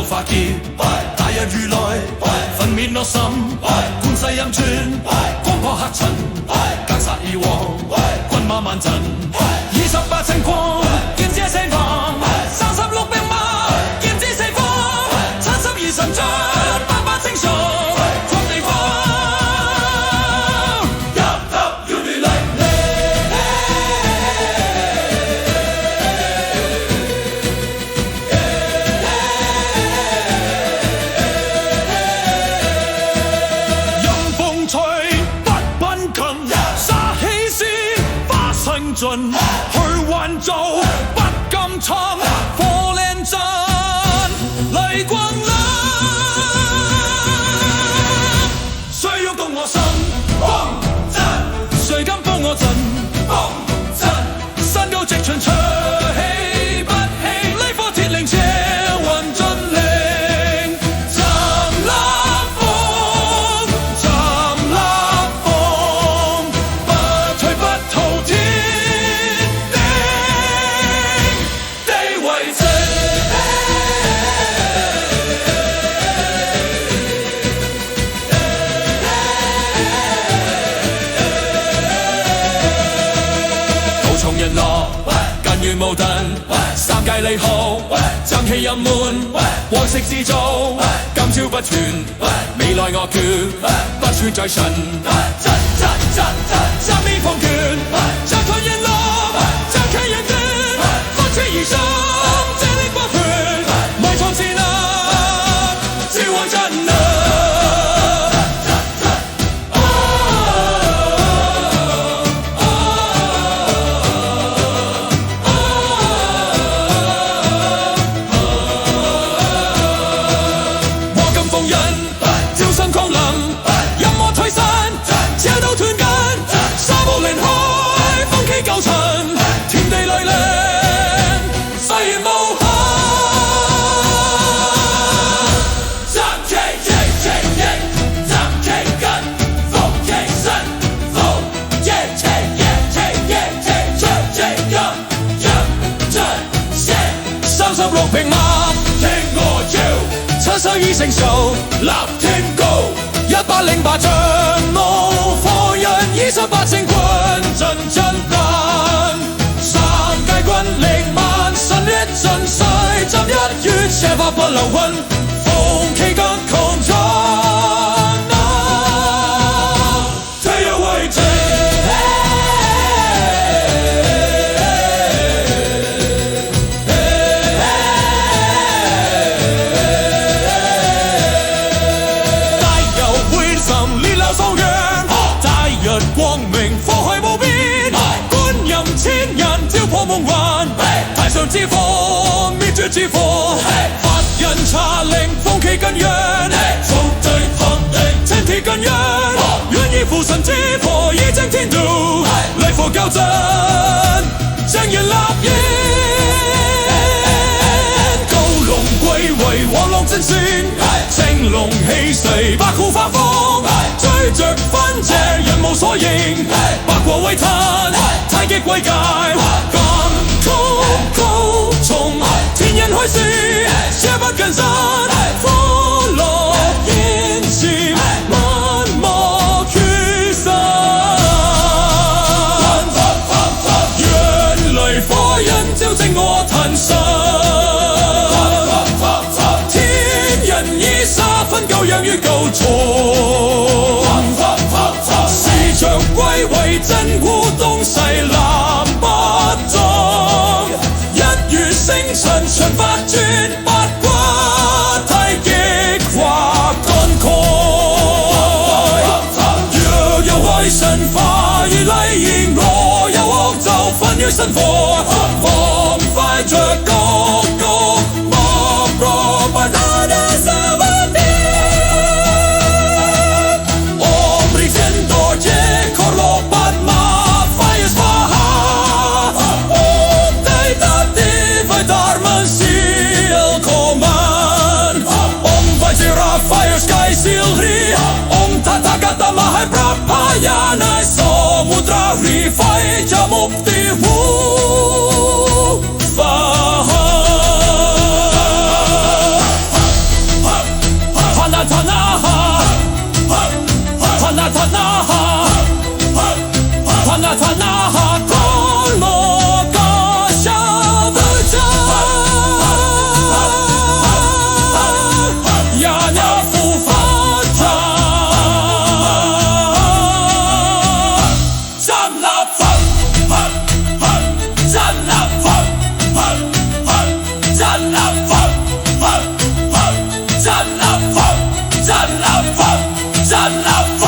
路化劫，大日如來，焚滅惡心，觀世音尊，光破黑塵，格殺異王，軍馬萬陣，28情狂，劍指四方，36兵馬，劍指四方，72神將，88星宿，創地方。盡去挽救，不甘參火靚陣，嚟轟冷，誰喐動我心？風震，誰敢幫我震？風震，山高直巡，長氣不氣，呢顆鐵令車運盡靈，站立風，站立風，不退不逃天。從人落，近願無盾，三界利號，爭氣任滿，黃色自造，今朝不斷，未來我決，不穿在塵，三面碰拳，摘退人落，摘契人斷，開車而上，這力不斷，埋藏自能，召喚真能。舊塵，天地雷靈，誓言無限。爭氣應，爭氣緊，復氣身，復夜氣出氣音盡聲。36平馬，聽我要，72成數，立天高，108仗怒火人，28勝軍陣陣彈，三界軍力萬神烈盡勢，站一月射發不流魂，風氣更狂震啊！退有為證。光明火海無邊，觀音千人挑破夢幻，太上之火滅絕之火，法人查令風氣根源，復對合定青鐵根源，願以父神之火以爭天道，禮佛校真，正言立言，高龍歸位黃龍真仙，青龍起誓百酷化風，追着分隻人無所應，百國為壇，太極為界，咁高重，天人開示，車不近身，火落煙漸，萬莫缺失，願雷火人照正我壇身，天人以沙分舊養於舊重。視像歸位真古東西南北中，一月星辰循法轉，八卦太極跨乾蓋，若有開神化於禮儀，我有惡就分於神火，放快着高高莫若不那的沙灣。Silri, Tathagata Mahai Prapayana, Samudra Rifai Jamukti Hu Faha 战老风，战老风。